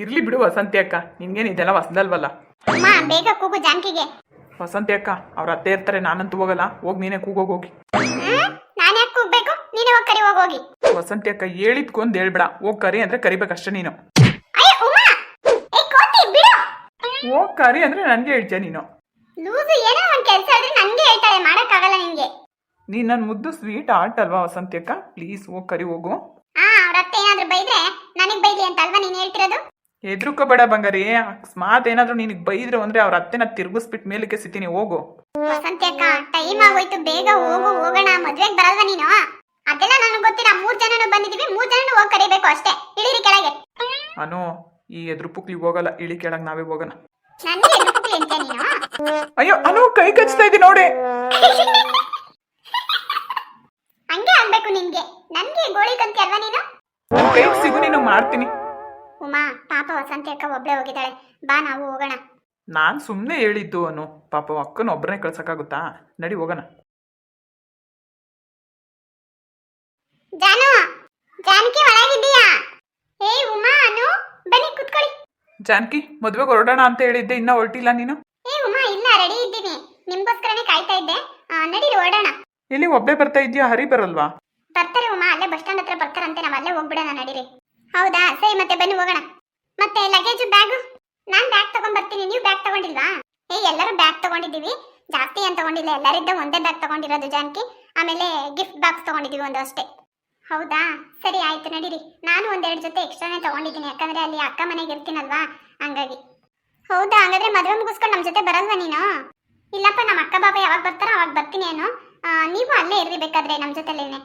ಇರ್ಲಿ ಬಿಡು ವಸಂತಿ ಅಕ್ಕ, ನಿನ್ಗೇನು ಇದೆಲ್ಲ ಹೊಸದಲ್ವಲ್ಲ. ಅಮ್ಮ ಬೇಗ ಕೂಗು ಜಾನಕಿಗೆ. ವಸಂತಿ ಅಕ್ಕ ಅವ್ರ ಅತ್ತೆ ಇರ್ತಾರೆ, ನಾನಂತೂ ಹೋಗಲ್ಲ. ಹೋಗಿ ನೀನೇ ಕೂಗೋಗಿ. ನಾನು ಯಾಕೆ ಕೂಗ್ಬೇಕು? ನೀನೇ ಹೋಗಿ ಕರಿ ಹೋಗಿ. ವಸಂತಿ ಅಕ್ಕ ಹೇಳಿದ್ಕೊಂದು ಹೇಳ್ಬೇಡ, ಹೋಗಿ ಕರಿ ಅಂದ್ರೆ ಕರಿಬೇಕಷ್ಟೇ ನೀನು. ಅಯ್ಯೋ ಉಮಾ, ಏ ಕೋತಿ ಬಿಡು. ಹೋಗಿ ಕರಿ ಅಂದ್ರೆ ನನಗೆ ಹೇಳ್ತೀಯ ನೀನು. ಲೂಸು, ಏನೋ ಒಂದು ಕೆಲಸ ಆದ್ರೆ ನನಗೆ ಹೇಳ್ತಾಳೆ, ಮಾಡೋಕ್ಕಾಗಲ್ಲ ನಿನಗೆ. ನೀನು ನನ್ನ ಮುದ್ದು ಸ್ವೀಟ್ ಆರ್ಟ್ ಅಲ್ವಾ ವಸಂತಿ ಅಕ್ಕ, ಪ್ಲೀಸ್ ಹೋಗಿ ಕರಿ ಹೋಗು. ಅವ್ರ ಅತ್ತೆ ಏನಾದ್ರು ಬೈದ್ರೆ ನನಗೆ ಬೈಲಿ ಅಂತ ಅಲ್ವಾ ನೀನು ಹೇಳ್ತಿರೋದು? ಹೆದ್ರುಕೋಬೇಡ ಬಂಗಾರಿ, ಅಕಸ್ಮಾತ್ ಏನಾದ್ರು ನಿನಗೆ ಬೈದ್ರು ಅಂದ್ರೆ ಅವ್ರ ಅತ್ತೆನ ತಿರ್ಗಿಸ್ಬಿಟ್ಟು ಮೇಲಕ್ಕೆ ಸಿಗ್ತೀನಿ, ಹೋಗು. ವಸಂತಿ ಅಕ್ಕ ಟೈಮ್ ಆಗೋಯ್ತು, ಬೇಗ ಹೋಗು, ಹೋಗೋಣ. ಮದ್ವೆಗೆ ಬರಲ್ವಾ ನೀನು? ಅದೆಲ್ಲ ನನಗೆ ಗೊತ್ತಿಲ್ಲ. 3 ಜನನು ಬಂದಿದೀವಿ, 3 ಜನನು ಹೋಗಿ ಕರಿಬೇಕು ಅಷ್ಟೇ. ಇಳಿರಿ ಕೆಳಗೆ. ಅನು ಈ ಎದುರು ಪುಕ್ಲಿಗೆ ಹೋಗಲ್ಲ, ಇಳಿ ಕೆಳಗೆ ನಾವೇ ಹೋಗೋಣ. ನನಗೆ ಎದುರುಪುಕ್ಲಿ ಅಂತ ನೀನು? ಅಯ್ಯೋ ಅನು, ಕೈ ಕಚ್ತಾ ಇದ್ದೀನಿ ನೋಡಿ. ಹಂಗೆ ಆಗ್ಬೇಕು ನಿನ್ಗೆ. ನನ್ಗೆ ಗೋಳಿ ಕಂತಿ ಅಲ್ವಾ ನೀನು? ಕೈ ಸಿಗು, ನೀನು ಮಾಡ್ತೀನಿ. ಉಮಾ ಪಾಪ ವಸಂತಿ ಅಕ್ಕ ಒಬ್ಳೆ ಹೋಗಿದ್ದಾಳೆ, ಬಾ ನಾವು ಹೋಗೋಣ. ನಾನ್ ಸುಮ್ನೆ ಹೇಳಿದ್ದು ಅನು, ಪಾಪ ಅಕ್ಕನ ಒಬ್ಬರನ್ನೇ ಕಳ್ಸಕ್ಕಾಗುತ್ತಾ? ನಡಿ ಹೋಗೋಣ. ಜಾನು, ಜಾನಕಿ ಒಳಗಿದ್ದೀಯಾ? ಏ ಉಮಾ, ಅನು ಬನ್ನಿ ಕುತ್ಕೊಳ್ಳಿ. ಜಾನಕಿ ಮದ್ವೆಗೆ ಹೊರಡೋಣ ಅಂತ ಹೇಳಿದ್ದೆ, ಇನ್ನ ಹೊರಟಿಲ್ಲ ನೀನು? ಏ ಉಮಾ, ಇಲ್ಲ ರೆಡಿ ಇದ್ದೀನಿ, ನಿಮ್ಗೋಸ್ಕರನೇ ಕಾಯ್ತಾ ಇದ್ದೆ. ನಡೀರಿ ಹೊರಡೋಣ. ಇಲ್ಲಿ ಒಬ್ಬೇ ಬರ್ತಾ ಇದ್ಯಾ? ಹರಿ ಬರಲ್ವಾ? ಬರ್ತಾರೆ ಉಮಾ, ಅಲ್ಲೇ ಬಸ್ ಸ್ಟ್ಯಾಂಡ್ ಹತ್ರ ಬರ್ತಾರಂತೆ, ನಾವ್ ಅಲ್ಲೇ ಹೋಗ್ಬಿಡೋಣ. ನಡೀರಿ. ಹೌದಾ, ಸರಿ, ಮತ್ತೆ ಬನ್ನಿ ಹೋಗೋಣ. ಮತ್ತೆ ಲಗೇಜ್ ಬ್ಯಾಗು? ನಾನ್ ಬ್ಯಾಗ್ ತಗೊಂಡ್ ಬರ್ತೀನಿ, ನೀವು ಬ್ಯಾಗ್ ತಗೊಂಡಿಲ್ವಾ? ಎಲ್ಲರೂ ಬ್ಯಾಗ್ ತಗೊಂಡಿದ್ದೀವಿ, ಜಾಸ್ತಿ ಏನ್ ತಗೊಂಡಿಲ್ಲ, ಎಲ್ಲರಿದ್ದ ಒಂದೇ ಬ್ಯಾಗ್ ತಗೊಂಡಿರೋದು ಜಾನಕಿ. ಆಮೇಲೆ ಗಿಫ್ಟ್ ಬಾಕ್ಸ್ ತಗೊಂಡಿದ್ದೀವಿ ಒಂದು ಅಷ್ಟೇ. ಹೌದಾ, ಸರಿ ಆಯ್ತು ನಡೀರಿ. ನಾನು 1-2 ಜೊತೆ ಎಕ್ಸ್ಟ್ರಾನೇ ತಗೊಂಡಿದ್ದೀನಿ, ಯಾಕಂದ್ರೆ ಅಲ್ಲಿ ಅಕ್ಕ ಮನೆಗೆ ಇರ್ತೀನಲ್ವಾ, ಹಂಗಾಗಿ. ಹೌದಾ, ಹಂಗಾದ್ರೆ ಮದುವೆ ಮುಗಿಸ್ಕೊಂಡು ನಮ್ಮ ಜೊತೆ ಬರಲ್ವಾ ನೀನು? ಇಲ್ಲಪ್ಪ, ನಮ್ಮ ಅಕ್ಕ ಬಾಬಾ ಯಾವಾಗ ಬರ್ತಾರೋ ಅವಾಗ ಬರ್ತೀನಿ. ಏನು ನೀವು ಅಲ್ಲೇ ಇರ್ರಿ ಬೇಕಾದ್ರೆ ನಮ್ಮ ಜೊತೆಲೇನೆ.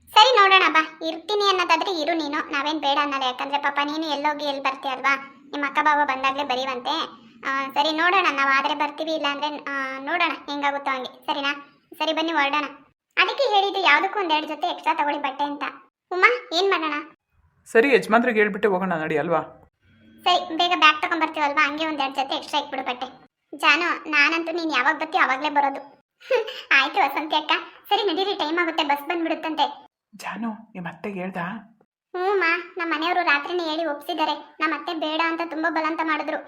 ಸರಿ ನೋಡೋಣ, ಬಾ. ಇರ್ತೀನಿ ಅನ್ನೋದಾದ್ರೆ ಇರು ನೀನು, ನಾವೇನ್ ಬೇಡ ಅನ್ನಲ್ಲ. ಯಾಕಂದ್ರೆ ಪಾಪ ನೀನು ಎಲ್ಲೋಗಿ ಎಲ್ಲಿ ಬರ್ತೀಯಲ್ವಾ, ನಿಮ್ಮ ಅಕ್ಕ ಬಾಬಾ ಬಂದಾಗ್ಲೇ ಬರೀವಂತೆ. ಸರಿ ನೋಡೋಣ, ನಾವು ಆದ್ರೆ ಬರ್ತೀವಿ, ಇಲ್ಲ ಅಂದ್ರೆ ನೋಡೋಣ ಹೆಂಗಾಗುತ್ತೋ ಹಂಗೆ. ಸರಿನಾ? ಸರಿ ಬನ್ನಿ ಹೊರಡೋಣ. ಅದಕ್ಕೆ ಹೇಳಿದ್ದು ಯಾವುದಕ್ಕೂ 1-2 ಜೊತೆ ಎಕ್ಸ್ಟ್ರಾ ತಗೊಳ್ಳಿ ಬಟ್ಟೆ ಅಂತ. ಉಮಾ ಏನ್ ಮಾಡೋಣ? ಸರಿ, ಯಜಮಾನ್ರಿಗೆ ಹೇಳ್ಬಿಟ್ಟೆ ಹೋಗೋಣ, ನಡಿ ಅಲ್ವಾ? ಸರಿ, ಬೇಗ ಬ್ಯಾಗ್ ತಗೊಂಡ್ ಬರ್ತೀವಲ್ವಾ, ಹಂಗೆ 1-2 ಜೊತೆ ಎಕ್ಸ್ಟ್ರಾ ಇಟ್ಬಿಡು ಬಟ್ಟೆ. ಜಾನು, ನಾನಂತೂ ನೀನ್ ಯಾವಾಗ ಬರ್ತೀವಿ ಅವಾಗ್ಲೇ ಬರೋದು. ಆಯ್ತು ವಸಂತಿ ಅಕ್ಕ, ಸರಿ ನಡೀರಿ, ಟೈಮ್ ಆಗುತ್ತೆ, ಬಸ್ ಬಂದ್ಬಿಡುತ್ತಂತೆ. ಜಾನು, ನಿಮ್ಮ ಅತ್ತೆಗೆ ಹೇಳ್ದಾ? ಹ್ಞೂಮ್ಮ, ನಮ್ಮ ಮನೆಯವರು ರಾತ್ರಿನೇ ಹೇಳಿ ಒಪ್ಸಿದ್ದಾರೆ. ನಮ್ಮ ಅತ್ತೆ ಬೇಡ ಅಂತ ತುಂಬಾ ಬಲವಂತ ಮಾಡಿದ್ರು.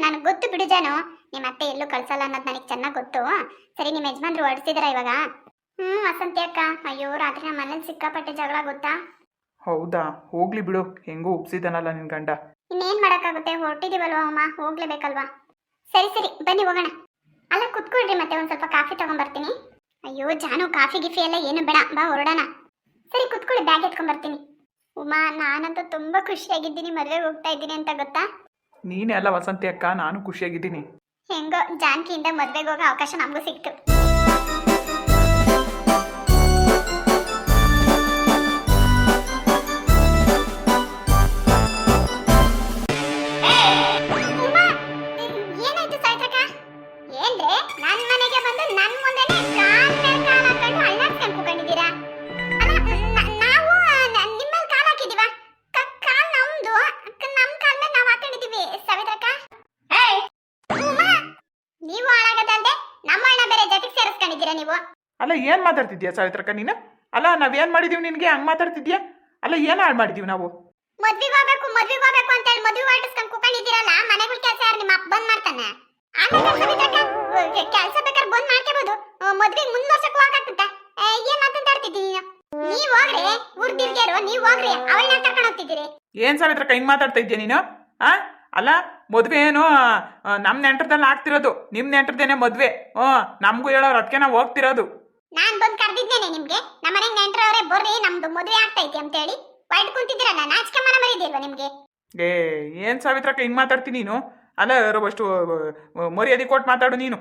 ನನಗೆ ಗೊತ್ತು ಬಿಡು ಜಾನು, ನಿಮ್ಮ ಅತ್ತೆ ಎಲ್ಲೂ ಕಳ್ಸಲ್ಲ ಅನ್ನೋದು ನನಗೆ ಚೆನ್ನಾಗಿ ಗೊತ್ತು. ಸರಿ, ನಿಮ್ಮ ಯಜಮಾನ್ರು ಹೊರಡ್ಸಿದಾರ ಇವಾಗ? ವಸಂತಿ ಅಕ್ಕ, ಅಯ್ಯೋ ರಾತ್ರಿ ನಮ್ಮ ಮನೇಲಿ ಸಿಕ್ಕಾಪಟ್ಟೆ ಜಗಳ ಗೊತ್ತಾ? ಹೌದಾ, ಹೋಗ್ಲಿ ಬಿಡು, ಹೆಂಗೋ ಒಪ್ಸಿದಾನಲ್ಲ ನಿನ್ ಗಂಡ. ಇನ್ನೇನ್ ಮಾಡಕ್ಕಾಗುತ್ತೆ, ಹೊರಟಿದೀವಲ್ವಾ ಅಮ್ಮ, ಹೋಗ್ಲೇಬೇಕಲ್ವಾ? ಸರಿ ಸರಿ ಬನ್ನಿ ಹೋಗೋಣ. ಅಲ್ಲ ಕುತ್ಕೊಳ್ರಿ, ಮತ್ತೆ ಒಂದ್ ಸ್ವಲ್ಪ ಕಾಫಿ ತಗೊಂಡ್ಬರ್ತೀನಿ. ಅಯ್ಯೋ ಜಾನು, ಕಾಫಿ ಗಿಫಿ ಎಲ್ಲ ಏನು ಬೇಡ, ಬಾ ಹೊರಡೋಣ. ಸರಿ ಕುತ್ಕೊಳ್ಳಿ, ಬ್ಯಾಗ್ ಎತ್ಕೊಂಡ್ ಬರ್ತೀನಿ. ಉಮಾ, ನಾನಂತೂ ತುಂಬಾ ಖುಷಿಯಾಗಿದ್ದೀನಿ, ಮದುವೆಗೆ ಹೋಗ್ತಾ ಇದ್ದೀನಿ ಅಂತ ಗೊತ್ತಾ? ನೀನೇ ಅಲ್ಲ ವಸಂತಿ ಅಕ್ಕ, ನಾನು ಖುಷಿಯಾಗಿದ್ದೀನಿ. ಹೆಂಗೋ ಜಾನಕಿಯಿಂದ ಮದುವೆಗೆ ಹೋಗೋ ಅವಕಾಶ ನಮಗೂ ಸಿಕ್ತು. ಏನಾಯ್ತು ಸಾಯ್ತಕ್ಕ? ಏನ್ರೆ ನನ್ನ ಮನೆಗೆ ಬಂದು ನನ್ನ ಮುಂದೆನೆ ಕಾಲ್ ಮೇಲೆ ಕಾಲ್ ಹಾಕೊಂಡು ಅಳ್ಳಾಡ್ಕೊಂಡು ಕೂತ್ಕೊಂಡಿದ್ದೀರಾ? ನಾವು ನಿಮ್ಮ ಮೇಲೆ ಕಾಲ್ ಹಾಕಿದೀವ? ಕಾಲ್ ನಮ್ದು, ನಮ್ಮ ಕಾಲ್ ಮೇಲೆ ನಾವು ಹಾಕೊಂಡಿದೀವಿ ಸವಿತಕ್ಕ. ನೀವು ಹಾಳಾಗದಲ್ದೆ ನಮ್ಮ ಅಣ್ಣ ಬೇರೆ ಜೊತೆಗೆ ಸೇರಿಸ್ಕೊಂಡಿದ್ದೀರಾ ನೀವು. ಅಲ್ಲ ಏನ್ ಮಾತಾಡ್ತಿದ್ಯಾ ಸಾವಿತ್ರಕ್ಕ ನೀನು? ಅಲ್ಲ ನಾವೇನ್ ಮಾಡಿದೀವಿ ನಿನ್ಗೆ ಹಂಗ್ ಮಾತಾಡ್ತಿದ್ಯಾ? ಅಲ್ಲ ಏನ್ ಹಾಳು ಮಾಡಿದೀವಿ ನಾವು? ಮದ್ವಿಗೆ ಹೋಗ್ಬೇಕು ಅಂತ ಹೇಳಿ ಮದ್ವೆ ಮಾಡಿಸ್ಕೊಂಡು ಕೂತ್ಕೊಂಡಿದ್ದೀರಲ್ಲ, ಮನೆಗಳ ಕೆಲಸ ಯಾರು ನಿಮ್ಮ ಅಪ್ಪ ಬಂದ್ ಮಾಡ್ತಾನೆ? ಆಮೇಲೆ ಸವಿತಕ್ಕ, ಕೆಲಸ ಬೇಕಾದ್ರೆ ಬಂದ್ ಮಾಡ್ಕೋಬಹುದು, ಮದ್ವೆಗೆ ಮುಂದ್ವರ್ಸಕ್ಕೆ ಹೋಗಕ್ಕಾಗ್ತದೆ. ಏನ್ ಮಾತಾಡ್ತಿದ್ದೀನಿ ನೀನು? ನೀವ್ ಹೋಗ್ರಿ, ಊರ್ ತಿರ್ಗ್ಯಾರು, ನೀವ್ ಹೋಗ್ರಿ, ಅವಳನ್ನ ಕರ್ಕೊಂಡು ಹೋಗ್ತಿದ್ದೀರಿ. ಏನ್ ಸಾವಿತ್ರಕ್ಕ ಹಿಂಗ್ ಮಾತಾಡ್ತಾ ಇದ್ಯಾ ನೀನು? ಅಲ್ಲ ಮದ್ವೆ ಏನು ನಮ್ ನೆಂಟರದಲ್ಲಿ ಆಗ್ತಿರೋದು, ನಿಮ್ ನೆಂಟರದೇನೆ ಮದ್ವೆ. ನಮ್ಗೂ ಹೇಳೋರು, ಅದಕ್ಕೆ ನಾವು ಹೋಗ್ತಿರೋದು. ನಾನ್ ಬಂದ್ ಕರ್ದಿದ್ದೇನೆ ನಿಮ್ಗೆ, ನಮ್ಮ ಮನೆಗೆ ನೆಂಟರವ್ರೆ ಬರ್ರಿ, ನಮ್ದು ಮದ್ವೆ ಆಗ್ತಾ ಐತಿ ಅಂತ ಹೇಳಿ ಹೊರಡ್ ಕುಂತಿದ್ದೀರಲ್ಲ, ನಾಚಿಕೆ ಮನ ಮರಿದಿಲ್ವಾ ನಿಮ್ಗೆ? ಏನ್ ಸಾವಿತ್ರಕ್ಕ ಹಿಂಗ್ ಮಾತಾಡ್ತೀನಿ ನೀನು? ಅಲ್ಲ ಅಷ್ಟು ಮರ್ಯಾದೆ ಕೊಟ್ಟು ಮಾತಾಡು ನೀನು.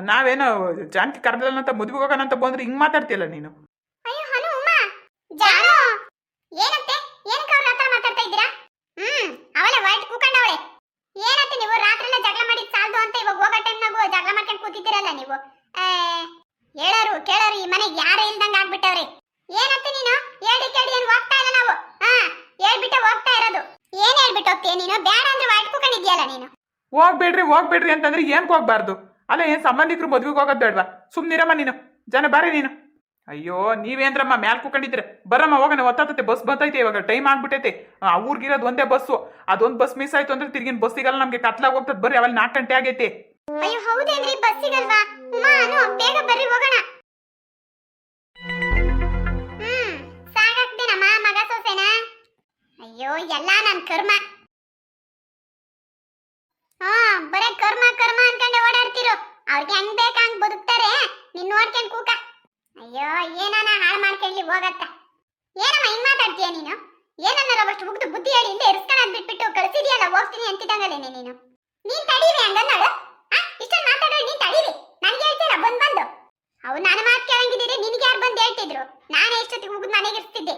ನಾವೇನೋ ಜಾನಕಿ ಕರ್ದಲ್ಲ ಅಂತ ಮದ್ವೆಗೆ ಹೋಗೋಣ ಅಂತ ಬಂದ್ರೆ ಹಿಂಗ್ ಮಾತಾಡ್ತೀಯಲ್ಲ ನೀನು. ಅಯ್ಯೋ ಹನು, ಉಮಾ, ಜಾನು, ಏನತ್ತೆ ಏನಕ್ಕೆ ಅವ್ರ ಹತ್ರ ಮಾತಾಡ್ತಾ ಇದ್ದೀರಾ? ಅವಳೆ ಹೊರಟ್ ಕೂಕೊಂಡವಳೆ. ಏನತ್ತೆ ನೀವು ರಾತ್ರಿಲ್ಲ ಜಗಳ ಮಾಡಿದ್ ಸಾಲ್ದು ಅಂತ ಇವಾಗ ಹೋಗೋ ಟೈಮ್ನಾಗೂ ಜಗಳ ಮಾಡ್ಕೊಂಡು ಕೂತಿದ್ದೀರಲ್ಲ ನೀವು? ಹೇಳೋರು ಕೇಳೋರು ಈ ಮನೆಗೆ ಯಾರು ಇಲ್ದಂಗ ಆಗ್ಬಿಟ್ಟವ್ರಿ. ಏನತ್ತೆ ನೀನು ಹೇಳಿ ಕೇಳಿ ಏನ್ ಹೋಗ್ತಾ ಇಲ್ಲ ನಾವು? ಹೇಳ್ಬಿಟ್ಟೆ ಹೋಗ್ತಾ ಇರೋದು. ಏನ್ ಹೇಳ್ಬಿಟ್ಟು ಹೋಗ್ತೀಯ ನೀನು? ಬೇಡ ಅಂದ್ರೆ ಹೊರಟ್ ಕೂಕೊಂಡಿದ್ಯಲ್ಲ ನೀನು. ಹೋಗ್ಬೇಡ್ರಿ ಅಂತಂದ್ರೆ ಏನ್ ಹೋಗ್ಬಾರ್ದು? ಅಲ್ಲ ಏನ್ ಸಂಬಂಧಿಕರು ಮದ್ವೆಗೆ ಹೋಗೋದ್ ಬೇಡ್ವಾ? ಸುಮ್ನಿರಮ್ಮ ನೀನು. ಜನ ಬಾರಿ ನೀನು. ಅಯ್ಯೋ ನೀವೇಂದ್ರಮ್ಮ ಮ್ಯಾಲ್ ಕೂಕೊಂಡಿದ್ರೆ ಬರಮ್ಮ ಹೋಗೋಣ ಒತ್ತಾತತೆ ಬಸ್ ಬಂತೈತೆ ಇವಾಗ ಟೈಮ್ ಆಗ್ಬಿಟ್ಟೈತೆ ಆ ಊರ್ಗಿರೋದು ಒಂದೇ ಬಸ್ಸು ಅದೊಂದು ಬಸ್ ಮಿಸ್ ಆಯ್ತು ಅಂದ್ರೆ ತಿರ್ಗಿನ ಬಸ್ ಸಿಗಲ್ಲ ನಮ್ಗೆ ಕತ್ಲಾಗ ಹೋಗ್ತದೆ ಬರ್ರಿ ಅವಲ್ಲಿ 4 ಗಂಟೆ ಆಗೈತೆ ಅಯ್ಯೋ ಹೌದೇನ್ರಿ ಬಸ್ ಸಿಗಲ್ವಾ ಉಮಾ ಅನು ಬೇಗ ಬರ್ರಿ ಹೋಗೋಣ ಸಾಕಾಗ್ತೇನಮ್ಮ ಮಗ ಸೊಸೆನಾ ಅಯ್ಯೋ ಎಲ್ಲ ನನ್ ಕರ್ಮ ಬರೇ ಕರ್ಮ ಕರ್ಮ ಅನ್ಕೊಂಡೆ ಓಡಾಡ್ತಿರೋ ಅವ್ರಿಗೆ ಹೆಂಗ್ ಬೇಕ ಹಂಗ್ ಬದುಕ್ತಾರೆ ನೀನ್ ನೋಡ್ಕೊಂಡ್ ಕೂಕ ಅಯ್ಯೋ ಏನಾನ ಹಾಳು ಮಾಡ್ಕೊಳ್ಳಿ ಹೋಗತ್ತ ಏನಮ್ಮ ಹಿಂಗ್ ಮಾತಾಡ್ತೀಯ ನೀನು ಏನನ್ನಾರ ಅಷ್ಟು ಮುಗ್ದು ಬುದ್ಧಿ ಹೇಳಿ ಇಲ್ಲೇ ಇರ್ಸ್ಕೊಂಡ್ ಬಿಟ್ಬಿಟ್ಟು ಕಳ್ಸಿದ್ಯಲ್ಲ ಹೋಗ್ತೀನಿ ಅಂತಿದ್ದಂಗಲೇನೆ ನೀನ್ ತಡೀರಿ ಹಂಗನ್ನೋಳು ಇಷ್ಟೊಂದು ಮಾತಾಡೋ ನೀನ್ ತಡೀರಿ ನನ್ಗೆ ಹೇಳ್ತೀರ ಬಂದು ಅವು ನನ್ನ ಮಾತು ಕೇಳಂಗಿದ್ದೀರಿ ನಿನ್ಗೆ ಯಾರು ಬಂದು ಹೇಳ್ತಿದ್ರು ನಾನೇ ಎಷ್ಟೊತ್ತಿಗೆ ಮುಗಿದು ಮನೆಗೆ ಇರ್ತಿದ್ದೆ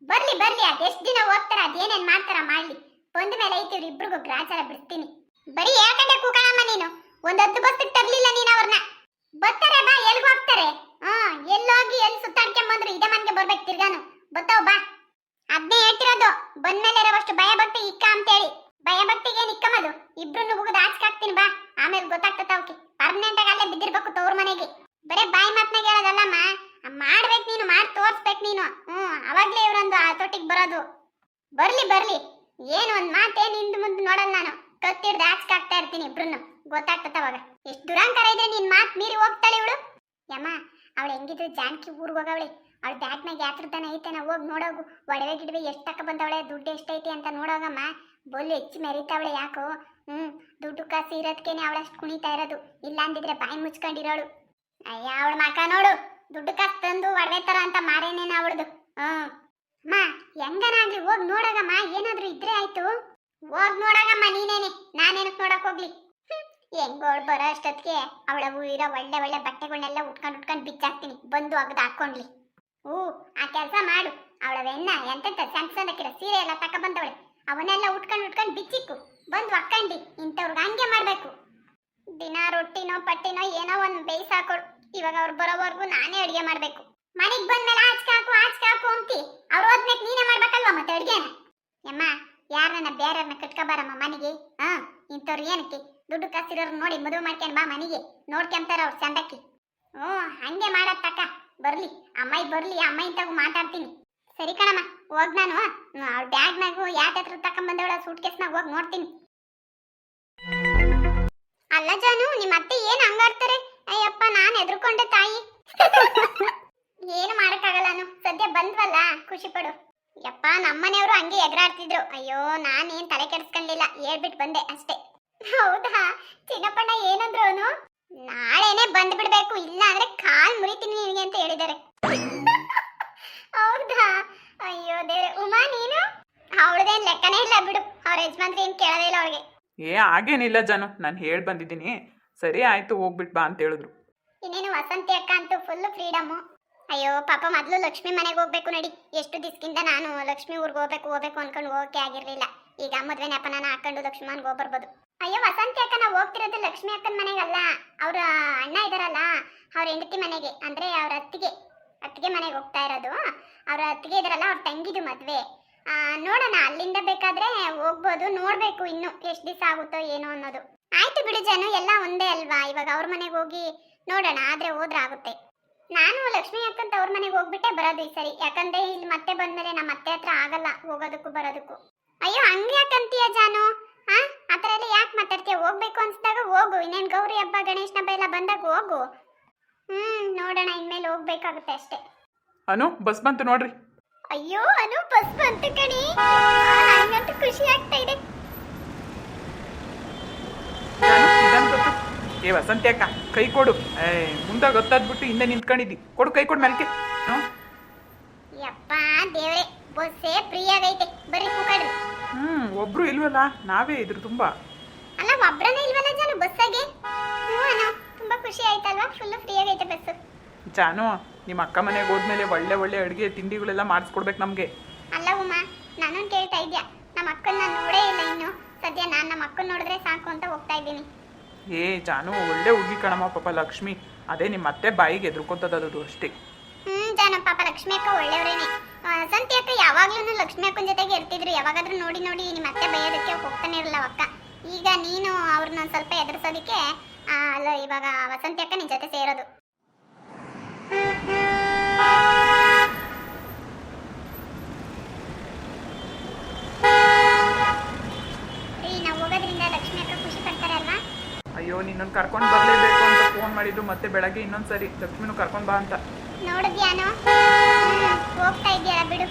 ಬರ್ಲಿ ಅದೆಷ್ಟು ದಿನ ಹೋಗ್ತಾರ ಅದೇನೇನ್ ಮಾಡ್ತಾರ ಮಾಡ್ಲಿ ಬಂದ ಮೇಲೆ ಐತಿವ್ರಿ ಇಬ್ರಿಗೂ ಗ್ರಾಚಾರ ಬಿಡ್ತೀನಿ ಬರೀ ಹೇಳ್ಕಂಡೆ ಕೂಕಣಮ್ಮ ನೀನು ಒಂದೊತ್ತು ಬಸ್ ತರ್ಲಿಲ್ಲ ನೀನ್ ಅವ್ರನ್ನ ಬರ್ತಾರೆ ಬಾ ಎಲ್ಗ್ ಹೋಗ್ತಾರೆ ಎಲ್ಲೋಗಿ ಎಲ್ಲಿ ಸುತ್ತಾಡ್ಕೊಂಡ್ ಬಂದ್ರು ಇದೇ ಮನ್ಗೆ ಬರ್ಬೇಕು ತಿರ್ಗಾನು ಬತ್ತಾವ್ ಬಾ ಅದ್ನೇ ಹೇಳ್ತಿರೋದು ಬಂದ್ಮೇಲೆ ಇರೋವಷ್ಟು ಭಯ ಭಕ್ತಿ ಇಕ್ಕ ಅಂತೇಳಿ ಭಯ ಭಕ್ತಿಗೆ ಏನ್ ಇಕ್ಕಮದು ಇಬ್ರು ಮುಗಿದು ಆಚಕಾಗ್ತೀನಿ ಬಾ ಆಮೇಲೆ ಗೊತ್ತಾಗ್ತದ ಅವಕ್ಕೆ ಪರ್ಮನೆಂಟ್ ಆಗಿ ಅಲ್ಲೇ ಬಿದ್ದಿರ್ಬೇಕು ತವ್ರ ಮನೆಗೆ ಬರೇ ಬಾಯಿ ಮಾತ್ನಾಗ ಹೇಳೋದಲ್ಲಮ್ಮ ಮಾಡ್ಬೇಕು ನೀನು ಮಾಡಿ ತೋರ್ಸ್ಬೇಕು ನೀನು ಅವಾಗ್ಲೇ ಇವ್ರೊಂದು ಆ ತೊಟ್ಟಿಗೆ ಬರೋದು ಬರ್ಲಿ ಏನು ಒಂದ್ ಮಾತೇನು ಹಿಂದ್ ಮುಂದೆ ನೋಡಲ್ಲ ನಾನು ಕತ್ತಿಡ್ದು ಆಚಕಾಗ್ತಾ ಇರ್ತೀನಿ ಇಬ್ರು ಗೊತ್ತಾಗ್ತದ ಅವಾಗ ಎಷ್ಟು ದುರಂಕಾರ ಇದ್ರೆ ನಿನ್ ಮಾತ್ ಮೀರಿ ಹೋಗ್ತಾಳೆ ಇವಳು ಯಮ್ಮ ಅವಳು ಹೆಂಗಿದ್ರು ಜಾನಕಿ ಊರ್ಗ್ ಹೋಗವಳೆ ಅವಳ ಬ್ಯಾಗ್ನಾಗ ಯಾತ್ರದಾನ ಐತೆನ ಹೋಗಿ ನೋಡೋಗು ಒಡವೆ ಗಿಡವೆ ಎಷ್ಟು ತಕ ಬಂದವಳೆ ದುಡ್ಡು ಎಷ್ಟೈತಿ ಅಂತ ನೋಡೋಗಮ್ಮ ಬೋಲ್ ಹೆಚ್ಚು ಮೆರಿತಾವಳೆ ಯಾಕೋ ದುಡ್ಡು ಕಾಸು ಇರೋದಕ್ಕೇನೆ ಅವಳಷ್ಟು ಕುಣಿತಾ ಇರೋದು ಇಲ್ಲ ಅಂದಿದ್ರೆ ಬಾಯಿ ಮುಚ್ಕೊಂಡಿರೋಳು ಅಯ್ಯ ಅವಳ ಮಕ ನೋಡು ದುಡ್ಡು ಕಾಸು ತಂದು ಒಡವೆ ತರ ಅಂತ ಮಾರೇನೇನ ಅವಳದು ಅಮ್ಮ ಹೆಂಗನಾಗ್ಲಿ ಹೋಗಿ ನೋಡೋಗಮ್ಮ ಏನಾದ್ರು ಇದ್ರೆ ಆಯ್ತು ಹೋಗ್ ನೋಡೋಗಮ್ಮ ನೀನೇನೆ ನಾನೇನಕ್ ನೋಡಕ್ ಹೋಗ್ಲಿ ಹೆಂಗೋಳ್ ಬರೋ ಅಷ್ಟೊತ್ತಿಗೆ ಅವಳ ಇರೋ ಒಳ್ಳೆ ಬಟ್ಟೆಗಳನ್ನೆಲ್ಲ ಉಟ್ಕೊಂಡು ಬಿಚ್ಚಾಕ್ತೀನಿ ಬಂದು ಅಗದು ಹಾಕೊಂಡ್ಲಿ ಆ ಕೆಲಸ ಮಾಡು ಅವಳವೆನ್ನ ಎಂತೆಂತ ಸಣ್ಣಕ್ಕಿರೋ ಸೀರೆ ಎಲ್ಲ ತಕ ಬಂದವಳೆ ಅವನ್ನೆಲ್ಲ ಉಟ್ಕೊಂಡು ಬಿಚ್ಚಿಕ್ಕು ಬಂದು ಹಾಕೊಂಡಿ ಇಂಥವ್ರಿಗೆ ಹಂಗೆ ಮಾಡ್ಬೇಕು ದಿನ ರೊಟ್ಟಿನೋ ಪಟ್ಟಿನೋ ಏನೋ ಒಂದು ಬೇಯಿಸಾಕೊಡು ಇವಾಗ ಅವ್ರು ಬರೋವರೆಗೂ ನಾನೇ ಅಡಿಗೆ ಮಾಡ್ಬೇಕು ಮನೆಗ್ ಬಂದ್ಮೇಲೆ ಆಚ್ಕಾಕು ಅಂತಿ ಅವ್ರು ಹೋದ್ಮೇಲೆ ನೀನೇ ಮಾಡ್ಬೇಕಲ್ವಾ ಮತ್ತೆ ಅಡ್ಗೆನ ಯಮ್ಮ ಯಾರನ್ನ ಬೇರೆಯವ್ರನ್ನ ಕಟ್ಕೋಬಾರಮ್ಮ ಮನೆಗೆ ಇಂಥವ್ರು ಏನಕ್ಕೆ ದುಡ್ಡು ಕಾಸಿರೋರು ನೋಡಿ ಮದುವೆ ಮಾಡ್ಕೊಂಡು ಬಾ ಮನೆಗೆ ನೋಡ್ಕೊಂತಾರ ಅವ್ರು ಚಂದಕ್ಕಿ ಹಂಗೆ ಮಾಡತ್ ತಕ್ಕ ಬರ್ಲಿ ಅಮ್ಮ ಇಂತಾಗು ಮಾತಾಡ್ತೀನಿ ಸರಿ ಕಣಮ್ಮ ಹೋಗ್ ನಾನು ಅವ್ಳ ಬ್ಯಾಗ್ನಾಗು ಯಾತ್ರ ತಕೊಂಬಂದವಳ ಸೂಟ್ ಕೇಸ್ನಾಗ ಹೋಗಿ ನೋಡ್ತೀನಿ ಅಲ್ಲ ಜಾನು ನಿಮ್ಮ ಅತ್ತೆ ಏನ್ ಹಂಗಾಡ್ತಾರೆ ಅಯ್ಯಪ್ಪ ನಾನ್ ಎದ್ರುಕೊಂಡೆ ತಾಯಿ ಏನು ಮಾಡಕ್ಕಾಗಲ್ಲ ಸದ್ಯ ಬಂದ್ವಲ್ಲ ಖುಷಿ ಪಡು ಯಪ್ಪ ನಮ್ಮನೆಯವರು ಹಂಗೆ ಎಗರಾಡ್ತಿದ್ರು ಅಯ್ಯೋ ನಾನೇನ್ ತಲೆ ಕೆಡಿಸ್ಕೊಳ್ಳಿಲ್ಲ ಹೇಳ್ಬಿಟ್ಟು ಬಂದೆ ಅಷ್ಟೇ ಹೌದಾ ಚಿನ್ನಪ್ಪಣ್ಣ ಏನಂದ್ರು ಅವನು ನಾಳೆನೆ ಬಂದ್ಬಿಡ್ಬೇಕು ಇಲ್ಲ ಅಂದ್ರೆ ಕಾಲ್ ಮುರಿತೀನಿ ನಿನಗೆ ಅಂತ ಹೇಳಿದ್ದಾರೆ ಹೌದಾ ಅಯ್ಯೋ ದೇವ್ರೆ ಉಮಾ ನೀನು ಅವಳದೇನ್ ಲೆಕ್ಕನೇ ಇಲ್ಲ ಬಿಡು ಅವ್ರ ಯಜಮಾನ್ರಿ ಏನ್ ಕೇಳೋದೇ ಇಲ್ಲ ಅವ್ರಿಗೆ ಹಾಗೇನಿಲ್ಲ ಜಾನು ನಾನು ಹೇಳಿ ಬಂದಿದ್ದೀನಿ ಸರಿ ಆಯ್ತು ಹೋಗ್ಬಿಟ್ ಬಾ ಅಂತ ಹೇಳಿದ್ರು ಇನ್ನೇನು ವಸಂತಿ ಅಕ್ಕ ಅಂತೂ ಫುಲ್ ಫ್ರೀಡಮ್ ಅಯ್ಯೋ ಪಾಪ ಮೊದ್ಲು ಲಕ್ಷ್ಮಿ ಮನೆಗೆ ಹೋಗ್ಬೇಕು ನಡಿ ಎಷ್ಟು ದಿವಸದಿಂದ ನಾನು ಲಕ್ಷ್ಮಿ ಊರ್ಗೆ ಹೋಗ್ಬೇಕು ಅನ್ಕೊಂಡು ಹೋಗಕ್ಕೆ ಆಗಿರ್ಲಿಲ್ಲ ಈಗ ಮದ್ವೆ ನೆಪನ ಹಾಕೊಂಡು ಲಕ್ಷ್ಮಿ ಮನೆಗೆ ಹೋಗ್ಬರ್ಬೋದು ಅಯ್ಯೋ ವಸಂತಿ ಅಕ್ಕ ನಾವು ಹೋಗ್ತಿರೋದು ಲಕ್ಷ್ಮಿ ಅಕ್ಕನ ಮನೆಗಲ್ಲ ಅವ್ರ ಅಣ್ಣ ಇದಾರಲ್ಲ ಅವ್ರ ಹೆಂಡತಿ ಮನೆಗೆ ಅಂದ್ರೆ ಅವ್ರ ಅತ್ತಿಗೆ ಮನೆಗೆ ಹೋಗ್ತಾ ಇರೋದು ಅವ್ರ ಅತ್ತಿಗೆ ಇದಾರಲ್ಲ ಅವ್ರ ತಂಗಿದು ಮದ್ವೆ ನೋಡೋಣ ಅಲ್ಲಿಂದ ಬೇಕಾದ್ರೆ ಹೋಗ್ಬೋದು ನೋಡ್ಬೇಕು ಇನ್ನು ಎಷ್ಟು ದಿವಸ ಆಗುತ್ತೋ ಏನೋ ಅನ್ನೋದು ಆಯ್ತು ಬಿಡು ಜಾನು ಎಲ್ಲ ಒಂದೇ ಅಲ್ವಾ ಇವಾಗ ಅವ್ರ ಮನೆಗೆ ಹೋಗಿ ನೋಡೋಣ ಆದ್ರೆ ಹೋದ್ರೆ ಆಗುತ್ತೆ ನಾನು ಲಕ್ಷ್ಮಿ ಅಕ್ಕಂತ ಅವ್ರ ಮನೆಗೆ ಹೋಗ್ಬಿಟ್ಟೆ ಬರೋದು ಈ ಸರಿ ಯಾಕಂದ್ರೆ ಇಲ್ಲಿ ಮತ್ತೆ ಬಂದ್ಮೇಲೆ ನಮ್ಮ ಅತ್ತೆ ಹತ್ರ ಆಗಲ್ಲ ಹೋಗೋದಕ್ಕೂ ಬರೋದಕ್ಕೂ ಅಯ್ಯೋ ಹಂಗೆ ಯಾಕಂತೀಯ ಜಾನು ಆ ಥರ ಎಲ್ಲ ಯಾಕೆ ಮಾತಾಡ್ತೀಯ ಹೋಗ್ಬೇಕು ಅನ್ಸಿದಾಗ ಹೋಗು ಇನ್ನೇನು ಗೌರಿ ಹಬ್ಬ ಗಣೇಶನ ಹಬ್ಬ ಎಲ್ಲ ಬಂದಾಗ ಹೋಗು ನೋಡೋಣ ಇನ್ಮೇಲೆ ಹೋಗ್ಬೇಕಾಗುತ್ತೆ ಅಷ್ಟೇ ಅನು ಬಸ್ ಬಂತು ನೋಡ್ರಿ ಅಯ್ಯೋ ಅನು ಬಸ್ ಬಂತು ಕಣಿ ನನಗಂತೂ ಖುಷಿ ಆಗ್ತಾ ಇದೆ ಏ ವಸಂತಿ ಅಕ್ಕ ಕೈ ಕೊಡು ಮುಂದೆ ಗೊತ್ತಾದ್ಬಿಟ್ಟು ಹಿಂದೆ ನಿಂತ್ಕೊಂಡಿದ್ದಿ ಕೊಡು ಕೈ ಕೊಡು ಮೆಲ್ಕೆ ಯಪ್ಪ ದೇವ್ರೆ ಬಸ್ಸೇ ಫ್ರೀ ಆಗೈತೆ ಬರ್ರಿ ಕೂಕಡ್ರಿ ಒಬ್ರು ಇಲ್ವಲ್ಲ ನಾವೇ ಇದ್ರು ತುಂಬಾ ಅಲ್ಲ ಒಬ್ರನೇ ಇಲ್ವಲ್ಲ ಜಾನು ಬಸ್ಸಾಗೆ ಅನು ತುಂಬಾ ಖುಷಿ ಆಯ್ತಲ್ವಾ ಫುಲ್ ಫ್ರೀ ಆಗೈತೆ ಬಸ್ ಜಾನು ನಿಮ್ಮ ಅಕ್ಕ ಮನೆಗೆ ಹೋದ್ಮೇಲೆ ಒಳ್ಳೆ ಅಡುಗೆ ತಿಂಡಿಗಳೆಲ್ಲ ಮಾಡಿಸ್ಕೊಡ್ಬೇಕು ನಮಗೆ ಅಲ್ಲ ಉಮಾ ನಾನು ಕೇಳ್ತಾ ಇದ್ಯಾ ನಮ್ಮ ಅಕ್ಕನ ನಾನು ನೋಡೇ ಇಲ್ಲ ಇನ್ನು ಸದ್ಯ ನಾನು ನಮ್ಮ ಅಕ್ಕನ ನೋಡಿದ್ರೆ ಸಾಕು ಅಂತ ಹೋಗ್ತಾ ಇದ್ದೀನಿ ಏ ಜಾನು ಒಳ್ಳೆ ಹುಡುಗಿ ಕಣಮ್ಮ ಪಾಪ ಲಕ್ಷ್ಮಿ ಅದೇ ನಿಮ್ಮ ಅತ್ತೆ ಬಾಯಿಗೆ ಎದುರ್ಕೊಂತದ್ದು ಅಷ್ಟೇ ಜಾನು ಪಾಪ ಲಕ್ಷ್ಮಿ ಅಕ್ಕ ಒಳ್ಳೆಯವರೇನೆ ವಸಂತಿ ಅಕ್ಕ ಯಾವಾಗ್ಲೂ ಲಕ್ಷ್ಮಿ ಅಕ್ಕನ ಜೊತೆಗೆ ಇರ್ತಿದ್ರು ಯಾವಾಗಾದ್ರೂ ನೋಡಿ ನಿಮ್ಮ ಅತ್ತೆ ಬೈಯೋದಕ್ಕೆ ಹೋಗ್ತಾನೆ ಇರಲ್ಲ ಅಕ್ಕ ಈಗ ನೀನು ಅವ್ರನ್ನ ಸ್ವಲ್ಪ ಎದುರಿಸೋದಕ್ಕೆ ಅಲ್ಲ ಇವಾಗ ವಸಂತಿ ಅಕ್ಕ ನಿನ್ ಜೊತೆ ಸೇರೋದು ಅಯ್ಯೋ ನಿನ್ನನ್ನು ಕರ್ಕೊಂಡು ಬರಲೇಬೇಕು ಅಂತ ಫೋನ್ ಮಾಡಿದ್ದು ಮತ್ತೆ ಬೆಳಗ್ಗೆ ಇನ್ನೊಂದ್ಸರಿ ಲಕ್ಷ್ಮಿನೂ ಕರ್ಕೊಂಡು ಬಾ ಅಂತ ನೋಡಿದ್ಯಾನೋ ಹೋಗ್ತಾ ಇದೆಯಲ್ಲ ಬಿಡು